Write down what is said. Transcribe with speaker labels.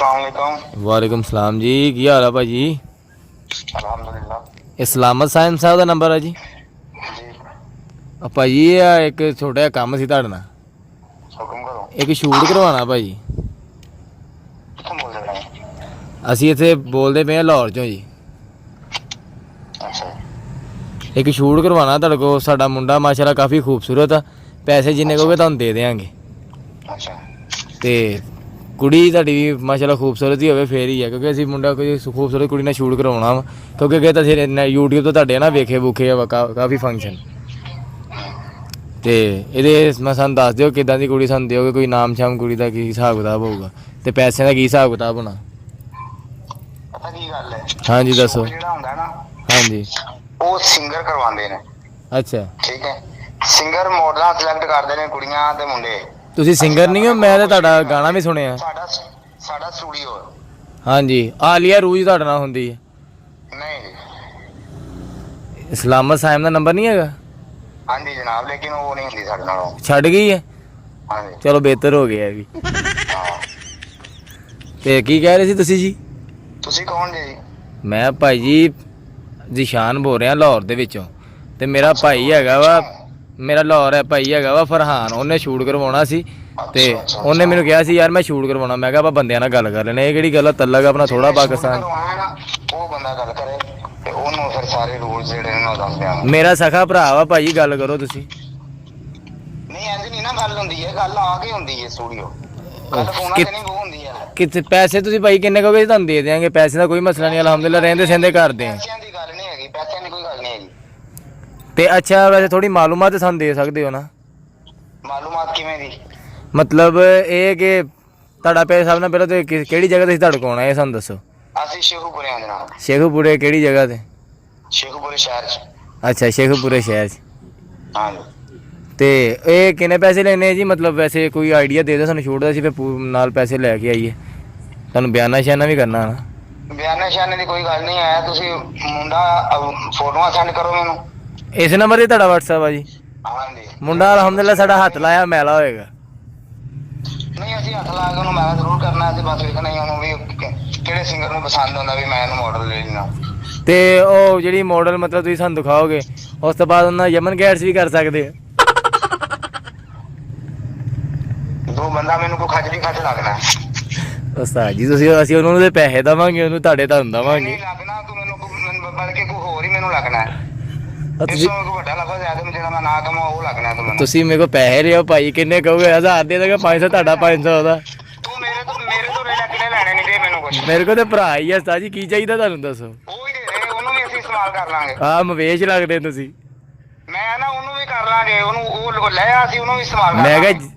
Speaker 1: अस्सलामुअलैकुम।
Speaker 2: वालेकुम सलाम जी, की हाल है भाजी?
Speaker 1: अल्हम्दुलिल्लाह।
Speaker 2: ਇਹ ਸਲਾਮਤ ਸਾਹਿਬ ਸਾਹਿਬ ਦਾ ਨੰਬਰ ਹੈ ਜੀ।
Speaker 1: जी
Speaker 2: ਭਾਜੀ ਇਹ ਇੱਕ ਛੋਟਾ ਜਿਹਾ ਕੰਮ ਸੀ ਤੁਹਾਡੇ ਨਾਲ।
Speaker 1: हुक्म करो।
Speaker 2: ਇੱਕ ਸ਼ੂਟ ਕਰਵਾਉਣਾ ਭਾਜੀ।
Speaker 1: कित्थों बोल रहे हैं?
Speaker 2: ਅਸੀਂ ਇੱਥੇ ਬੋਲਦੇ ਪਏ ਹਾਂ ਲਾਹੌਰ ਚੋਂ ਜੀ।
Speaker 1: अच्छा
Speaker 2: ਇੱਕ ਸ਼ੂਟ ਕਰਵਾਉਣਾ ਤੁਹਾਡੇ ਕੋਲ। ਸਾਡਾ ਮੁੰਡਾ ਮਾਸ਼ਾਅੱਲਾ ਕਾਫੀ ਖੂਬਸੂਰਤ ਆ। ਪੈਸੇ ਜਿੰਨੇ ਕਹੋਗੇ ਤੁਹਾਨੂੰ ਦੇ ਦੇਵਾਂਗੇ।
Speaker 1: अच्छा
Speaker 2: ਤੇ ਕੁੜੀ ਤੁਹਾਡੀ ਵੀ ਮਾਸ਼ਾਅੱਲਾ ਖੂਬਸੂਰਤ ਹੀ ਹੋਵੇ ਫੇਰ ਹੀ ਹੈ, ਕਿਉਂਕਿ ਅਸੀਂ ਮੁੰਡਾ ਕੋਈ ਖੂਬਸੂਰਤ ਕੁੜੀ ਨਾਲ ਸ਼ੂਟ ਕਰਵਾਉਣਾ ਵਾ। ਕਿਉਂਕਿ ਅੱਗੇ ਤਾਂ ਅਸੀਂ YouTube ਤੋਂ ਤੁਹਾਡੇ ਨਾ ਵੇਖੇ ਬੁਖੇ ਆ ਕਾਫੀ ਫੰਕਸ਼ਨ। ਤੇ ਇਹਦੇ ਮੈਂ ਸਾਨੂੰ ਦੱਸ ਦਿਓ ਕਿੱਦਾਂ ਦੀ ਕੁੜੀ ਸਾਨੂੰ ਦਿਓਗੇ, ਕੋਈ ਨਾਮ ਸ਼ਾਮ ਕੁੜੀ ਦਾ ਕੀ ਹਿਸਾਬ ਕਿਤਾਬ ਹੋਊਗਾ ਤੇ ਪੈਸਿਆਂ ਦਾ ਕੀ ਹਿਸਾਬ ਕਿਤਾਬ ਹੋਣਾ।
Speaker 1: पता की गल है?
Speaker 2: ਹਾਂਜੀ ਦੱਸੋ।
Speaker 1: ਜਿਹੜਾ ਹੁੰਦਾ ਨਾ
Speaker 2: ਹਾਂਜੀ
Speaker 1: ਉਹ ਸਿੰਗਰ ਕਰਵਾਉਂਦੇ ਨੇ।
Speaker 2: ਅੱਛਾ,
Speaker 1: ਠੀਕ ਹੈ, ਸਿੰਗਰ ਮਾਡਲਾਂ ਸਿਲੈਕਟ ਕਰਦੇ ਨੇ ਕੁੜੀਆਂ ਤੇ ਮੁੰਡੇ।
Speaker 2: ਤੁਸੀਂ ਸਿੰਗਰ ਨਹੀਂ ਹੋ? ਮੈਂ ਤਾਂ ਤੁਹਾਡਾ ਗਾਣਾ ਵੀ ਸੁਣਿਆ।
Speaker 1: ਸਾਡਾ ਸਾਡਾ ਸਟੂਡੀਓ
Speaker 2: ਹਾਂਜੀ, ਆਲੀਆ ਰੂਜ ਤੁਹਾਡੇ ਨਾਲ ਹੁੰਦੀ ਹੈ।
Speaker 1: ਨਹੀਂ ਜੀ।
Speaker 2: ਸਲਾਮਤ ਸਾਹਿਬ ਦਾ ਨੰਬਰ ਨਹੀਂ ਹੈਗਾ?
Speaker 1: ਹਾਂਜੀ ਜਨਾਬ, ਲੇਕਿਨ ਉਹ ਨਹੀਂ ਹੁੰਦੀ ਸਾਡੇ ਨਾਲ।
Speaker 2: ਛੱਡ ਗਈ ਹੈ?
Speaker 1: ਹਾਂਜੀ
Speaker 2: ਚਲੋ ਬਿਹਤਰ ਹੋ ਗਿਆ ਵੀ।
Speaker 1: ਹਾਂ।
Speaker 2: ਤੇ ਕੀ ਕਹਿ ਰਹੇ ਸੀ ਤੁਸੀਂ ਜੀ?
Speaker 1: ਤੁਸੀਂ ਕੌਣ ਜੀ?
Speaker 2: ਮੈਂ ਭਾਈ ਜੀ ਜਿਸ਼ਾਨ ਬੋਲ ਰਿਹਾ ਲਾਹੌਰ ਦੇ ਵਿੱਚੋਂ। ਤੇ ਮੇਰਾ ਭਾਈ ਹੈਗਾ ਵਾ, ਮੇਰਾ ਲਾਹੌਰ ਹੈ ਭਾਈ ਹੈਗਾ ਵਾ ਫਰਹਾਨ। ਉਹਨੇ ਸ਼ੂਟ ਕਰਵਾਉਣਾ ਸੀ ਤੇ ਉਹਨੇ ਮੈਨੂੰ ਕਿਹਾ ਸੀ ਯਾਰ ਮੈਂ ਸ਼ੂਟ ਕਰਵਾਉਣਾ। ਮੈਂ ਕਿਹਾ ਆਪਾਂ ਬੰਦਿਆਂ ਨਾਲ ਗੱਲ ਕਰ ਲੈਣੇ। ਇਹ ਕਿਹੜੀ ਗੱਲ ਆ, ਤਲਕ ਆਪਣਾ ਥੋੜਾ ਪਾਕਿਸਤਾਨ।
Speaker 1: ਉਹ ਬੰਦਾ ਗੱਲ ਕਰੇ ਤੇ ਉਹਨੂੰ ਫਿਰ ਸਾਰੇ ਰੂਲਸ ਜਿਹੜੇ ਨੇ ਉਹ ਦੱਸ ਦਿਆਂਗੇ।
Speaker 2: ਮੇਰਾ ਸਖਾ ਭਰਾ ਵਾ ਭਾਈ, ਗੱਲ ਕਰੋ ਤੁਸੀਂ।
Speaker 1: ਨਹੀਂ ਇੰਜ ਨਹੀਂ ਨਾ ਗੱਲ ਹੁੰਦੀ ਹੈ, ਗੱਲ ਆ ਕੇ ਹੁੰਦੀ ਹੈ ਸਟੂਡੀਓ। ਗੱਲ ਫੋਨਾਂ ਤੇ ਨਹੀਂ ਹੁੰਦੀ ਹੈ।
Speaker 2: ਕਿਤੇ ਪੈਸੇ ਤੁਸੀਂ ਭਾਈ ਕਿੰਨੇ ਕਹੋਗੇ ਤੁਹਾਨੂੰ ਦੇ ਦਿਆਂਗੇ। ਪੈਸੇ ਦਾ ਕੋਈ ਮਸਲਾ ਨਹੀਂ, ਅਲਹਮਦੁਲਿਲਾ ਰਹਿੰਦੇ ਸਹਿੰਦੇ ਕਰਦੇ ਆ।
Speaker 1: ਪੈਸਿਆਂ ਦੀ ਗੱਲ ਨਹੀਂ ਹੈਗੀ, ਪੈਸਿਆਂ ਦੀ ਕੋਈ ਗੱਲ ਨਹੀਂ ਹੈਗੀ।
Speaker 2: ਤੇ ਅੱਛਾ ਵੈਸੇ ਥੋੜੀ ਮਾਲੂਮਾਤ ਸਾਨੂੰ ਦੇ ਸਕਦੇ ਹੋ ਨਾ?
Speaker 1: ਮਾਲੂਮਾਤ ਕਿਵੇਂ ਦੀ?
Speaker 2: ਮਤਲਬ ਇਹ ਕਿ ਤੁਹਾਡਾ ਪੈਸੇ ਸਭ ਨਾਲ ਪਹਿਲਾਂ ਤੇ ਕਿਹੜੀ ਜਗ੍ਹਾ ਤੇ ਤੁਹਾਡੇ ਕੋਲ ਆਉਣਾ ਇਹ ਸਾਨੂੰ ਦੱਸੋ।
Speaker 1: ਅਸੀਂ ਸ਼ੇਖੂਪੁਰੇ ਆ ਜਨਾਬ।
Speaker 2: ਸ਼ੇਖੂਪੁਰੇ ਕਿਹੜੀ ਜਗ੍ਹਾ ਤੇ?
Speaker 1: ਸ਼ੇਖੂਪੁਰੇ ਸ਼ਹਿਰ 'ਚ।
Speaker 2: ਅੱਛਾ, ਸ਼ੇਖੂਪੁਰੇ ਸ਼ਹਿਰ 'ਚ।
Speaker 1: ਹਾਂਜੀ।
Speaker 2: ਤੇ ਇਹ ਕਿੰਨੇ ਪੈਸੇ ਲੈਣੇ ਜੀ? ਮਤਲਬ ਵੈਸੇ ਕੋਈ ਆਈਡੀਆ ਦੇ ਦਿਓ ਸਾਨੂੰ ਸ਼ੂਟ ਦਾ, ਸੀ ਫਿਰ ਨਾਲ ਪੈਸੇ ਲੈ ਕੇ ਆਈਏ। ਤੁਹਾਨੂੰ ਬਿਆਨਾ ਸ਼ਿਆਨਾ ਵੀ ਕਰਨਾ ਨਾ?
Speaker 1: ਬਿਆਨੇ ਸ਼ਿਆਨੇ ਦੀ ਕੋਈ ਗੱਲ ਨਹੀਂ ਹੈ। ਤੁਸੀਂ ਮੁੰਡਾ ਫੋਟੋਆਂ ਸੈਂਡ ਕਰੋ ਮੈਨੂੰ।
Speaker 2: ਇਸ ਨੰਬਰ 'ਤੇ ਤੁਹਾਡਾ WhatsApp ਆ ਜੀ?
Speaker 1: ਹਾਂਜੀ।
Speaker 2: ਮੁੰਡਾ ਅਲਹਮਦੁਲਿਲਾ ਸਾਡਾ ਹੱਥ ਲਾਇਆ ਮੈਲਾ ਹੋਏਗਾ।
Speaker 1: ਨਹੀਂ ਅਸੀਂ ਹੱਥ ਲਾ ਕੇ ਉਹਨੂੰ ਮੈਂ ਜ਼ਰੂਰ ਕਰਨਾ। ਅਸੀਂ ਬਸ ਵੇਖਣਾ ਹੀ ਉਹਨੂੰ ਵੀ ਕਿਹੜੇ ਸਿੰਗਰ ਨੂੰ ਪਸੰਦ ਆਉਂਦਾ ਵੀ ਮੈਂ ਇਹਨੂੰ ਮਾਡਲ ਲੈ ਲੈਣਾ।
Speaker 2: ਤੇ ਉਹ ਜਿਹੜੀ ਮਾਡਲ ਮਤਲਬ ਤੁਸੀਂ ਸਾਨੂੰ ਦਿਖਾਓਗੇ ਉਸ ਤੋਂ ਬਾਅਦ ਉਹਨਾਂ ਯਮਨ ਗੈਟਸ ਵੀ ਕਰ ਸਕਦੇ ਆ।
Speaker 1: ਦੋ ਬੰਦਾ ਮੈਨੂੰ ਕੋਈ ਖੱਜ ਲੱਗਣਾ।
Speaker 2: ਉਸਤਾਦ ਜੀ ਤੁਸੀਂ ਅਸੀਂ ਉਹਨੂੰ ਦੇ ਪੈਸੇ ਦੇਵਾਂਗੇ, ਉਹਨੂੰ ਤੁਹਾਡੇ ਤੁਹਾਨੂੰ ਦੇਵਾਂਗੇ।
Speaker 1: ਨਹੀਂ ਲੱਗਣਾ ਤੂੰ ਮੈਨੂੰ ਬਲਕਿ ਕੋਈ ਹੋਰ ਹੀ ਮੈਨੂੰ ਲੱਗਣਾ।
Speaker 2: ਤੁਸੀਂ
Speaker 1: ਕੋਈ ਵੱਡਾ ਲਫ਼ਜ਼ ਹੈ ਤੇ ਜਿਹੜਾ ਮੈਂ ਨਾ ਕਮਾਂ ਉਹ ਲੱਗਣਾ ਤੂੰ ਮੈਨੂੰ।
Speaker 2: ਤੁਸੀਂ ਮੇਰੇ ਕੋਲ ਪੈਸੇ ਲਿਓ ਭਾਈ, ਕਿੰਨੇ ਕਹੋਗੇ? 1000 ਦੇ ਦਾਂਗਾ, 500 ਤੁਹਾਡਾ, 500 ਉਹਦਾ।
Speaker 1: ਤੂੰ ਮੇਰੇ ਤੋਂ ਰੇਲਾ ਕਿਨੇ ਲੈਣੇ ਨਹੀਂ ਦੇ ਮੈਨੂੰ ਕੁਛ।
Speaker 2: ਮੇਰੇ ਕੋਲ ਤੇ ਭਰਾ ਹੀ ਆ ਉਸਤਾਦ ਜੀ, ਕੀ ਚਾਹੀਦਾ ਤੁਹਾਨੂੰ ਦੱਸੋ।
Speaker 1: ਉਹ ਹੀ ਦੇ ਦੇ, ਉਹਨੂੰ ਵੀ ਅਸੀਂ ਇਸਤੇਮਾਲ ਕਰ ਲਾਂਗੇ।
Speaker 2: ਆਹ ਮਵੇਸ਼ ਲੱਗਦੇ ਤੁਸੀਂ।
Speaker 1: ਮੈਂ ਨਾ ਉਹਨੂੰ ਵੀ ਕਰ ਲਾਂਗੇ, ਉਹਨੂੰ ਉਹ ਲੈ ਆ, ਅਸੀਂ ਉਹਨੂੰ ਵੀ ਇਸਤੇਮਾਲ ਕਰ
Speaker 2: ਮੈਂ
Speaker 1: ਲਾਂਗੇ।
Speaker 2: ਕਿਹਾ